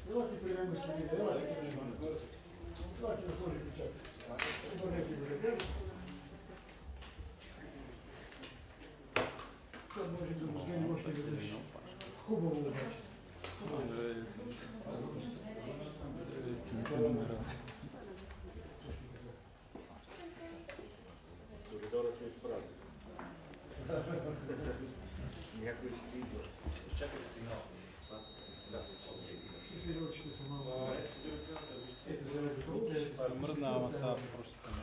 Давайте прямо сюди, давайте прямо. Давайте на кожі печати. Обережні буде. Що може бути, не можете бути кубову бачити. Солідора свій справді. Ніякої стійко. Чекай сигнал. Если я очень самого, это заряд круто. Смърдна маса, просто там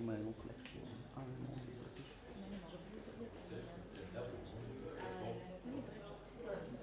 Има едно клечко. Не мога да въртиш.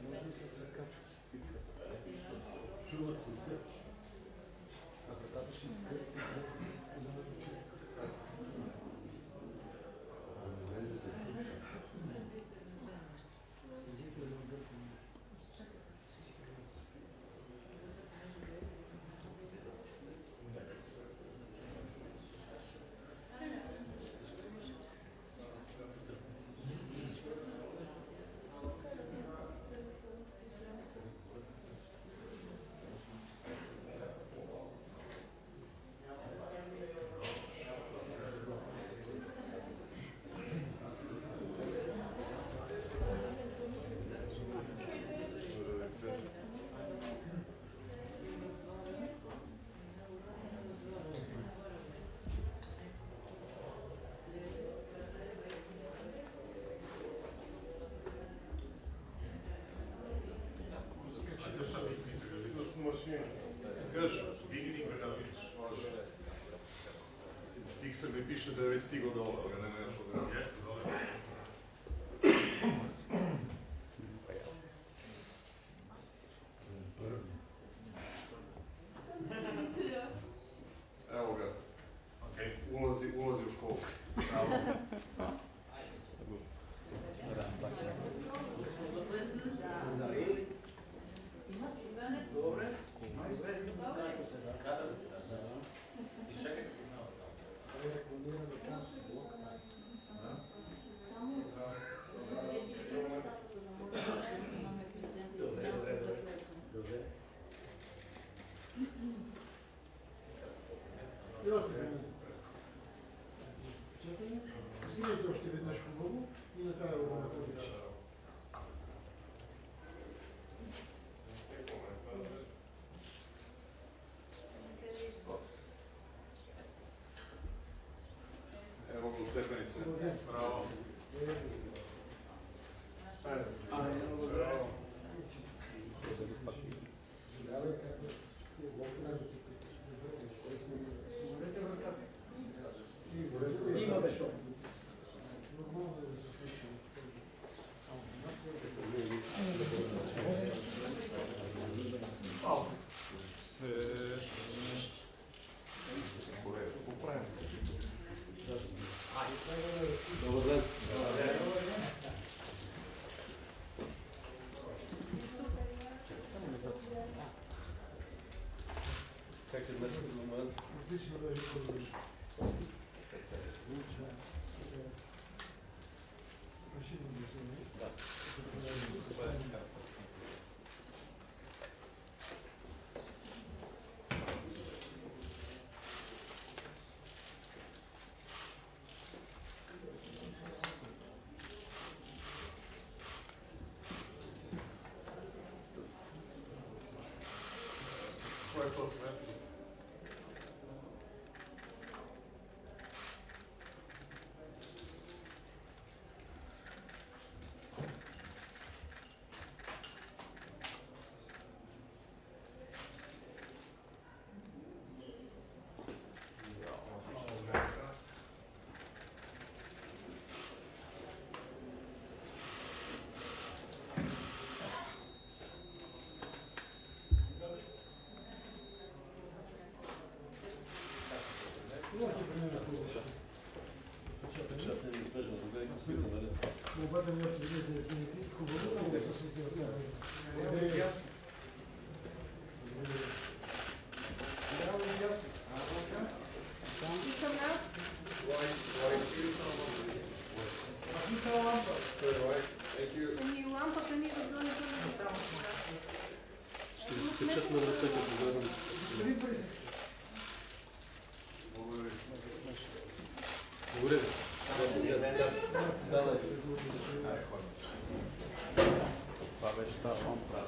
Може да се качва. Чуват се изгърци. А вратата ще изгърци. Кажеш, виги го да видиш. Фиксър ми пише да е стигал долу, а не нещо да е. Evo ga. Ulazi u školu. Скинете още веднъж хубаво и накрая го находиш. Evo go stepenice. Bravo. Има беше. Как е днес за момент? Отлично беше подобрено. Кой е то свет? Молбата ми още веднъж да измените хубаво, само да се свети. Ще ви спечат на ръце, като гледам. Благодаря. Това беше става лампа.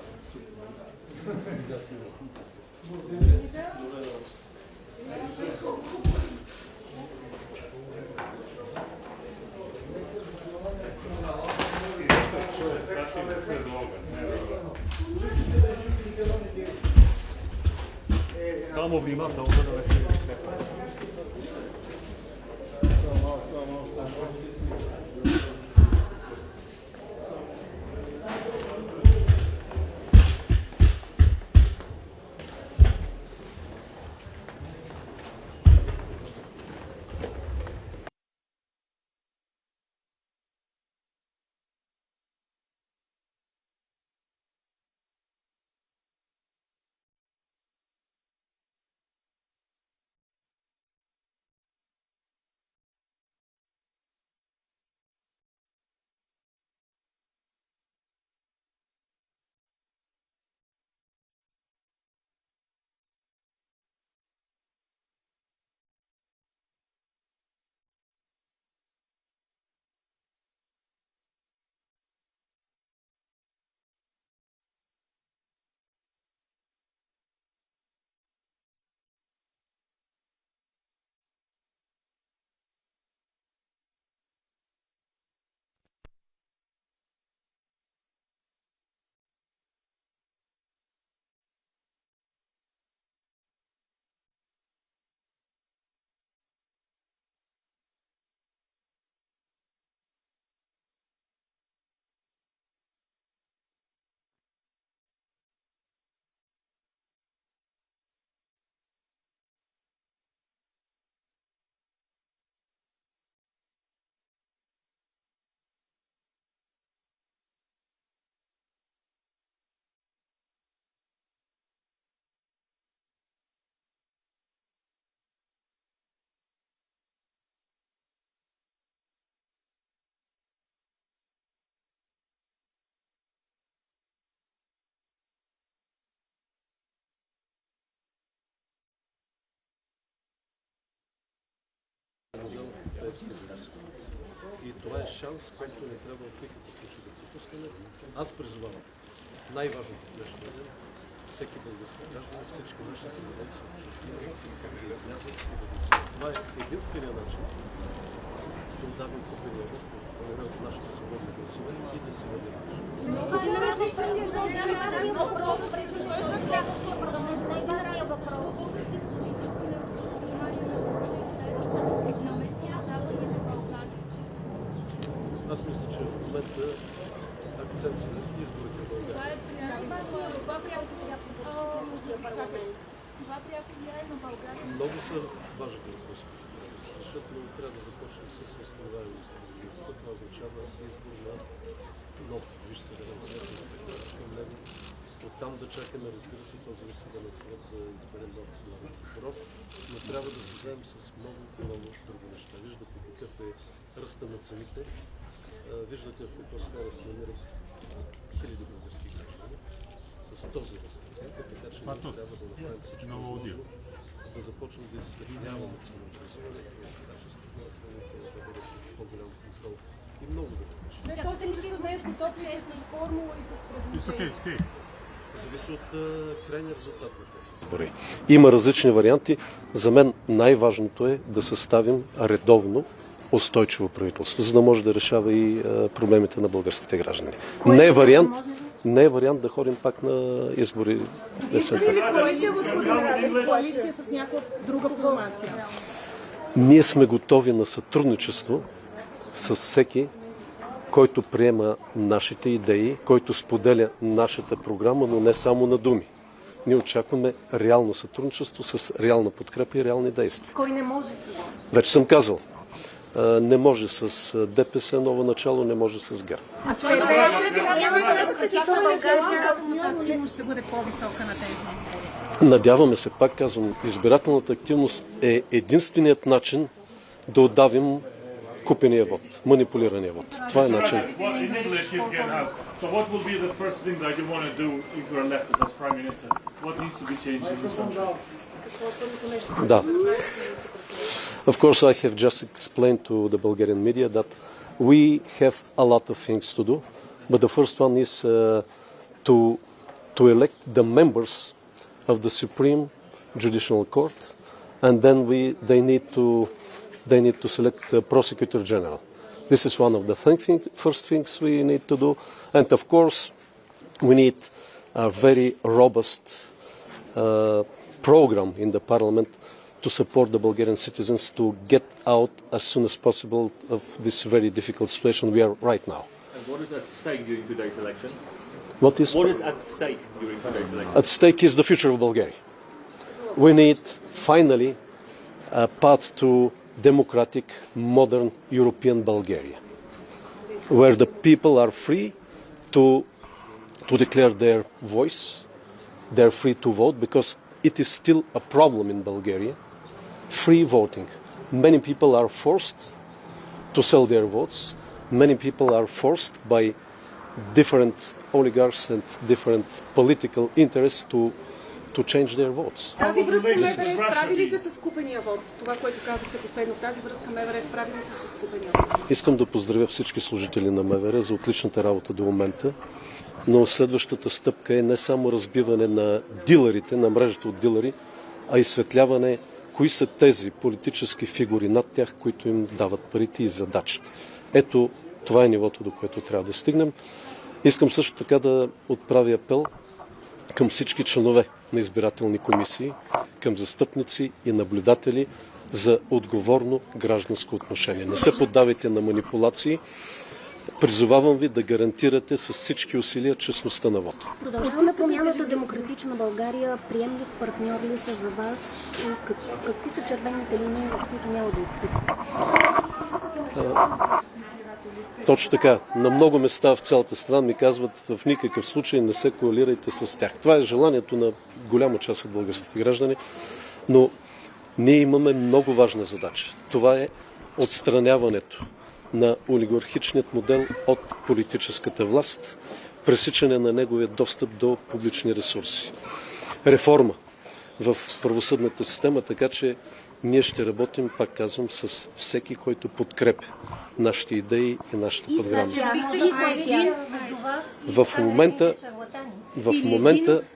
Само внимателно да не се И това е шанс, който не трябва в никакъв случай да пропускаме. Аз призовавам най-важното в днешния ден всеки български граждан, всички наши съграждани в чужбина да излязат и да гласуват. Това е единствения начин да отдавим купения вот в нашите свободни гласове и да си върнем. Аз мисля, че в момента акцент са изборите в България. Много са важни въпроси, защото много трябва да започнем с възстановяване на справедливостта. Това означава избор на нов Висш съдебен съвет, да към него. Оттам да чакаме, разбира се, този Висш съдебен съвет да избере нов главен прокурор, но трябва да се вземем с много други неща. Виждате какъв е ръста на цените. Виждате в каква сфера се намират хиляди български граждани с този ръст на цените, така че ние трябва да направим всичко възможно, да започнем да изсветляваме ценообразуването, качеството на храните, да бъде по-голям контрол и много да вършим. Този чисто не е готов с формула и с предложение. Зависи от крайния резултат на тези избори. Има различни варианти. За мен най-важното е да съставим редовно устойчиво правителство, за да може да решава и проблемите на българските граждани. Не е вариант да ходим пак на избори есента. Коалиция с някаква друга формация. Ние сме готови на сътрудничество с всеки, който приема нашите идеи, който споделя нашата програма, но не само на думи. Ние очакваме реално сътрудничество с реална подкрепа и реални действия. Кой не може? Вече съм казал. Не може с ДПС ново начало, не може с ГЕРБ. Ще бъде по-висока на тези избори. Надяваме се, пак казвам, избирателната активност е единственият начин да отдавим купения вод, манипулирания вод. Това е начин. Да. Of course, I have just explained to the Bulgarian media that we have a lot of things to do, but the first one is to elect the members of the Supreme Judicial Court, and then they need to select the Prosecutor General. This is one of the first things we need to do, and of course, we need a very robust program in the Parliament to support the Bulgarian citizens to get out as soon as possible of this very difficult situation we are right now. And what is at stake during today's election? What is What is at stake during today's election? at stake is the future of Bulgaria. We need finally a path to democratic, modern European Bulgaria, where the people are free to declare their voice, they're free to vote, because it is still a problem in Bulgaria. Free voting. Many people are forced to sell their votes. Many people are forced by different oligarchs and different political interests to change their votes. Тази връзка МВР справи ли се с купения вод? Това, което казахте последно, в тази връзка МВР справи ли се с купения вод? Искам да поздравя всички служители на МВР за отличната работа до момента, но следващата стъпка е не само разбиване на дилърите, на мрежата от дилъри, а изсветляване кои са тези политически фигури над тях, които им дават парите и задачите. Ето, това е нивото, до което трябва да стигнем. Искам също така да отправя апел към всички членове на избирателни комисии, към застъпници и наблюдатели за отговорно гражданско отношение. Не се поддавайте на манипулации. Призовавам ви да гарантирате с всички усилия честността на вода. Продължаваме промяната Демократична България. Приемлив партньор ли са за вас? И какви са червените линии, от които няма да отстъпите? Точно така. На много места в цялата страна ми казват, в никакъв случай не се коалирайте с тях. Това е желанието на голяма част от българските граждани, но ние имаме много важна задача. Това е отстраняването на олигархичният модел от политическата власт, пресичане на неговия достъп до публични ресурси. Реформа в правосъдната система, така че ние ще работим, пак казвам, с всеки, който подкрепя нашите идеи и нашата програма. В момента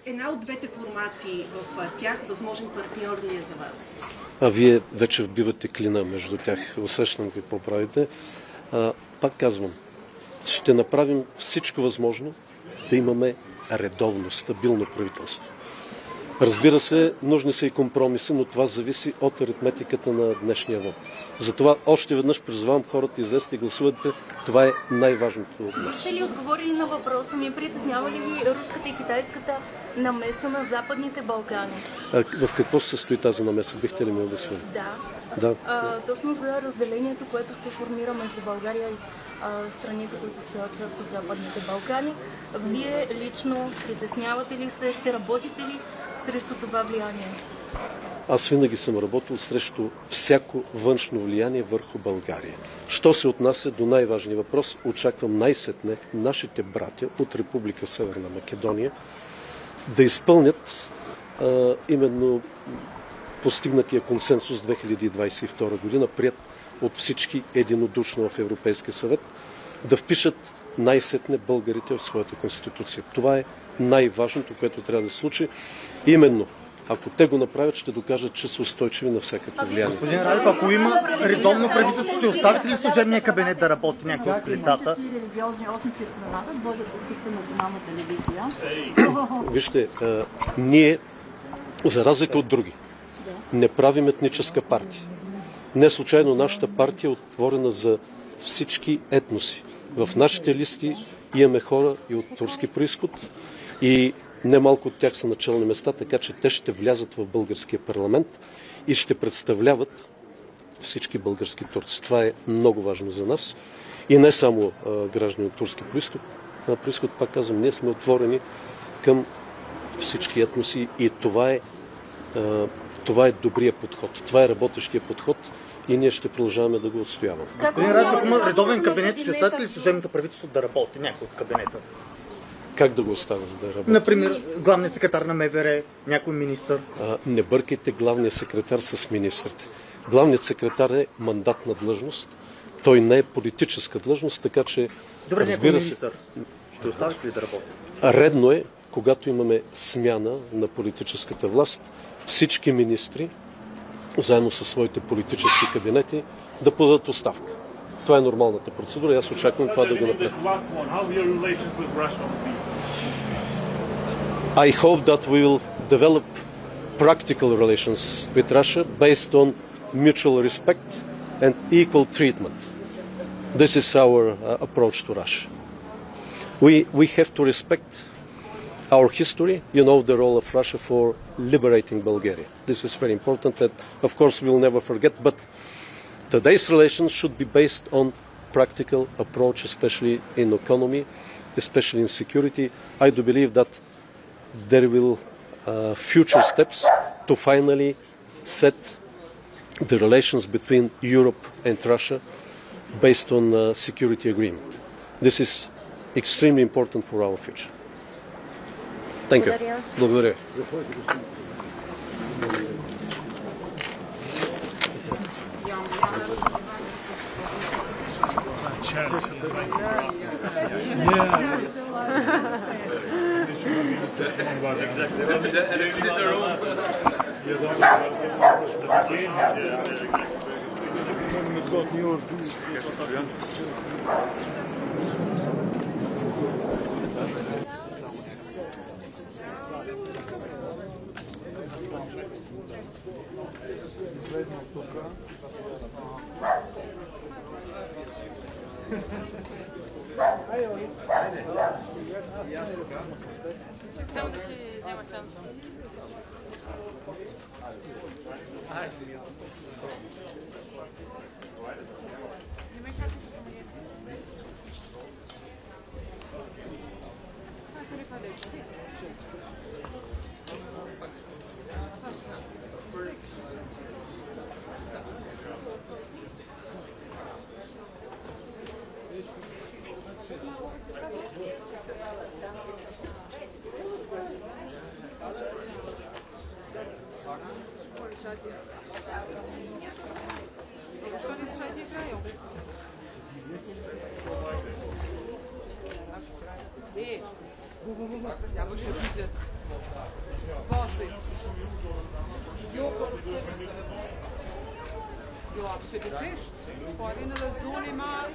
Една от двете формации в тях възможен партньор ли е за вас? А вие вече вбивате клина между тях. Усещам какво правите. Пак казвам, ще направим всичко възможно да имаме редовно, стабилно правителство. Разбира се, нужни са и компромиси, но това зависи от аритметиката на днешния вод. Затова още веднъж призовавам хората, излезте и гласувате. Това е най-важното от нас. Сте ли отговорили на въпроса ми? Притеснява ли ви руската и китайската намеса на Западните Балкани? В какво се състои тази намеса? Бихте ли ми обяснили? Да. Точно за разделението, което се формира между България и страните, които са част от Западните Балкани. Вие лично притеснявате ли се? Ще работите ли срещу това влияние? Аз винаги съм работил срещу всяко външно влияние върху България. Що се отнася до най-важния въпрос, очаквам най-сетне нашите братя от Република Северна Македония да изпълнят именно постигнатия консенсус 2022 година, прият от всички единодушно в Европейския съвет, да впишат най-сетне българите в своята конституция. Това е най-важното, което трябва да се случи. Именно, ако те го направят, ще докажат, че са устойчиви на всякакво влияние. Господин Радев, ако има редовно правителство, ще оставите ли служебния кабинет да работи някой от лицата? Вижте, ние, за разлика от други, не правим етническа партия. Не случайно нашата партия е отворена за всички етноси. В нашите листи имаме хора и от турски происход и немалко от тях са начални места, така че те ще влязат в българския парламент и ще представляват всички български турци. Това е много важно за нас. И не само граждани от турски происход, пак казвам, ние сме отворени към всички етноси и това е добрия подход. Това е работещия подход и ние ще продължаваме да го отстояваме. Господин Радев, ако има редовен кабинет, ще оставите ли служебното правителство да работи някой от кабинета? Как да го оставим да работи? Например, главният секретар на МВР, някой министър. Не бъркайте главния секретар с министрите. Главният секретар е мандатна длъжност. Той не е политическа длъжност, така че... Добре, някой министър. Ще оставите ли да работи? Редно е, когато имаме смяна на политическата власт, всички министри, заедно със своите политически кабинети, да подадат оставка. Това е нормалната процедура и аз очаквам това да го направя. I hope that we will develop practical relations with Russia based on mutual respect and equal treatment. This is our approach to Russia. We have to respect our history. You know the role of Russia for liberating Bulgaria. This is very important, and of course we will never forget. But today's relations should be based on practical approach, especially in economy, especially in security. I do believe that there will future steps to finally set the relations between Europe and Russia based on a security agreement. This is extremely important for our future. Thank you. Благодаря. Само да си взема час. Ja, absolut nicht. Vorhin das so nicht mal.